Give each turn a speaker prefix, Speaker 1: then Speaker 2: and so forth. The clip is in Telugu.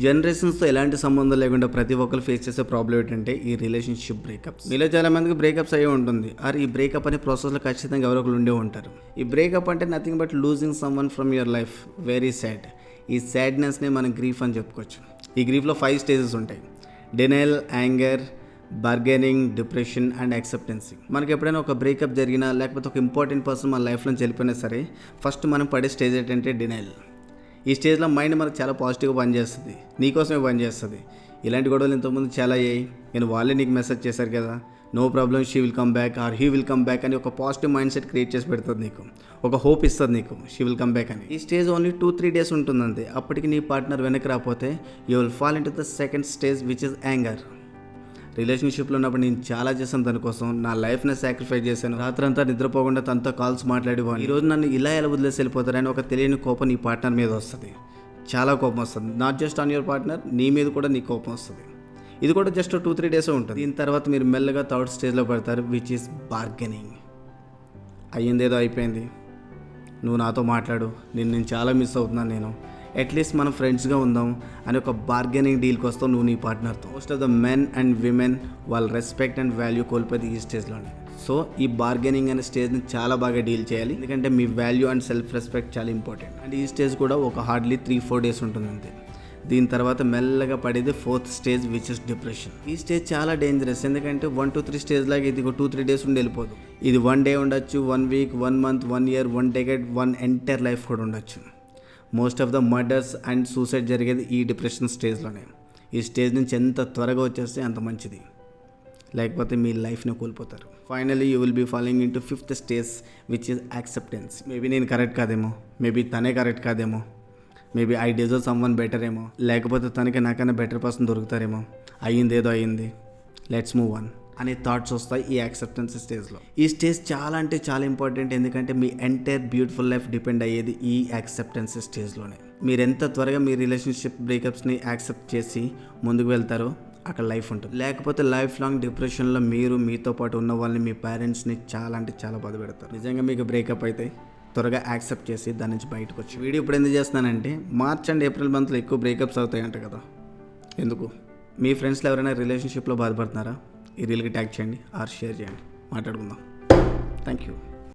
Speaker 1: జనరేషన్స్తో ఎలాంటి సంబంధం లేకుండా ప్రతి ఒక్కరు ఫేస్ చేసే ప్రాబ్లం ఏంటంటే ఈ రిలేషన్షిప్ బ్రేకప్స్. మీలో చాలా మందికి బ్రేకప్స్ అయ్యే ఉంటుంది. ఈ బ్రేకప్ అనే ప్రాసెస్లో ఖచ్చితంగా ఎవరో ఒకరు ఉండే ఉంటారు. ఈ బ్రేకప్ అంటే nothing but losing someone from your life. Very sad. ఈ సాడ్నెస్నే మనం గ్రీఫ్ అని చెప్పుకోవచ్చు. ఈ గ్రీఫ్లో 5 స్టేజెస్ ఉంటాయి: denial, anger, bargaining, depression and acceptancy. మనకి ఎప్పుడైనా ఒక బ్రేకప్ జరిగినా లేకపోతే ఒక ఇంపార్టెంట్ పర్సన్ మన లైఫ్లో వెళ్ళిపోయినా సరే ఫస్ట్ మనం పడే స్టేజ్ ఏంటంటే డినైల్. ఈ స్టేజ్లో మైండ్ మనకు చాలా పాజిటివ్గా పనిచేస్తుంది, నీకోసమే పనిచేస్తుంది. ఇలాంటి గొడవలు ఇంతకుముందు చాలా అయ్యాయి. నేను వాళ్ళే నీకు మెసేజ్ చేశారు కదా, no problem, she will come back or he will come back అని ఒక పాజిటివ్ మైండ్ సెట్ క్రియేట్ చేసి పెడుతుంది నీకు, ఒక హోప్ ఇస్తుంది నీకు, షీ విల్ కమ్ బ్యాక్ అని. ఈ స్టేజ్ ఓన్లీ 2-3 డేస్ ఉంటుంది అంతే. అప్పటికి నీ పార్ట్నర్ వెనక్కి రాకపోతే you will fall in to the second stage which is anger. రిలేషన్షిప్లో ఉన్నప్పుడు నేను చాలా చేశాను తన కోసం, నా లైఫ్ని సాక్రిఫైస్ చేశాను, రాత్రంతా నిద్రపోకుండా తనతో కాల్స్ మాట్లాడేవాడిని. ఈరోజు నన్ను ఇలా ఎలా వదిలేసి వెళ్ళిపోతారని ఒక తెలియని కోపం నీ పార్ట్నర్ మీద వస్తుంది. చాలా కోపం వస్తుంది. Not just on your partner, నీ మీద కూడా నీ కోపం వస్తుంది. ఇది కూడా జస్ట్ 2-3 డేస్ ఉంటుంది. దీని తర్వాత మీరు మెల్లగా థర్డ్ స్టేజ్లో పడతారు విచ్ ఈస్ బార్గెనింగ్. అయ్యిందేదో అయిపోయింది, నువ్వు నాతో మాట్లాడు, నేను చాలా మిస్ అవుతున్నాను, నేను అట్లీస్ట్ మనం ఫ్రెండ్స్గా ఉందాం అని ఒక బార్గెనింగ్ డీల్కి వస్తావు నువ్వు నీ పార్ట్నర్తో. Most of the men and women వాళ్ళ రెస్పెక్ట్ అండ్ వాల్యూ కోల్పోయింది ఈ స్టేజ్లోనే. సో ఈ బార్గెనింగ్ అనే స్టేజ్ని చాలా బాగా డీల్ చేయాలి, ఎందుకంటే మీ వాల్యూ అండ్ సెల్ఫ్ రెస్పెక్ట్ చాలా ఇంపార్టెంట్. అండ్ ఈ స్టేజ్ కూడా ఒక హార్డ్లీ 3-4 డేస్ ఉంటుంది అంతే. దీని తర్వాత మెల్లగా పడేది 4th stage which is depression. ఈ స్టేజ్ చాలా డేంజరస్, ఎందుకంటే 1-3 స్టేజ్ లాగా ఇది 2-3 డేస్ ఉండి వెళ్ళిపోదు. ఇది 1 డే ఉండొచ్చు, 1 week, 1 month, 1 year, 1 decade, 1 entire life కూడా ఉండొచ్చు. Most of the murders and suicide జరిగేది ఈ డిప్రెషన్ స్టేజ్లోనే. ఈ స్టేజ్ నుంచి ఎంత త్వరగా వచ్చేస్తే అంత మంచిది, లేకపోతే మీ లైఫ్ని కోల్పోతారు. Finally you will be following in to 5th stage which is acceptance. Maybe నేను కరెక్ట్ కాదేమో, మేబీ తనే కరెక్ట్ కాదేమో, maybe I deserve someone better ఏమో, లేకపోతే తనకి నాకన్నా బెటర్ పర్సన్ దొరుకుతారేమో, అయ్యిందేదో అయ్యింది, లెట్స్ మూవ్ ఆన్ అనే థాట్స్ వస్తాయి ఈ యాక్సెప్టెన్స్ స్టేజ్లో. ఈ స్టేజ్ చాలా అంటే చాలా ఇంపార్టెంట్, ఎందుకంటే మీ ఎంటైర్ బ్యూటిఫుల్ లైఫ్ డిపెండ్ అయ్యేది ఈ యాక్సెప్టెన్స్ స్టేజ్లోనే. మీరు ఎంత త్వరగా మీ రిలేషన్షిప్ బ్రేకప్స్ని యాక్సెప్ట్ చేసి ముందుకు వెళ్తారో అక్కడ లైఫ్ ఉంటుంది. లేకపోతే లైఫ్ లాంగ్ డిప్రెషన్లో మీరు, మీతో పాటు ఉన్న వాళ్ళని, మీ పేరెంట్స్ని చాలా అంటే చాలా బాధ పెడతారు. నిజంగా మీకు బ్రేకప్ అయితే త్వరగా యాక్సెప్ట్ చేసి దాని నుంచి బయటకు వచ్చి. వీడియో ఇప్పుడు ఎందుకు చేస్తున్నానంటే మార్చ్ అండ్ ఏప్రిల్ మంత్లో ఎక్కువ బ్రేకప్స్ అవుతాయంట కదా, ఎందుకు? మీ ఫ్రెండ్స్లో ఎవరైనా రిలేషన్షిప్లో బాధపడుతున్నారా? ఈ రీల్కి ట్యాగ్ చేయండి ఆర్ షేర్ చేయండి, మాట్లాడుకుందాం. Thank you.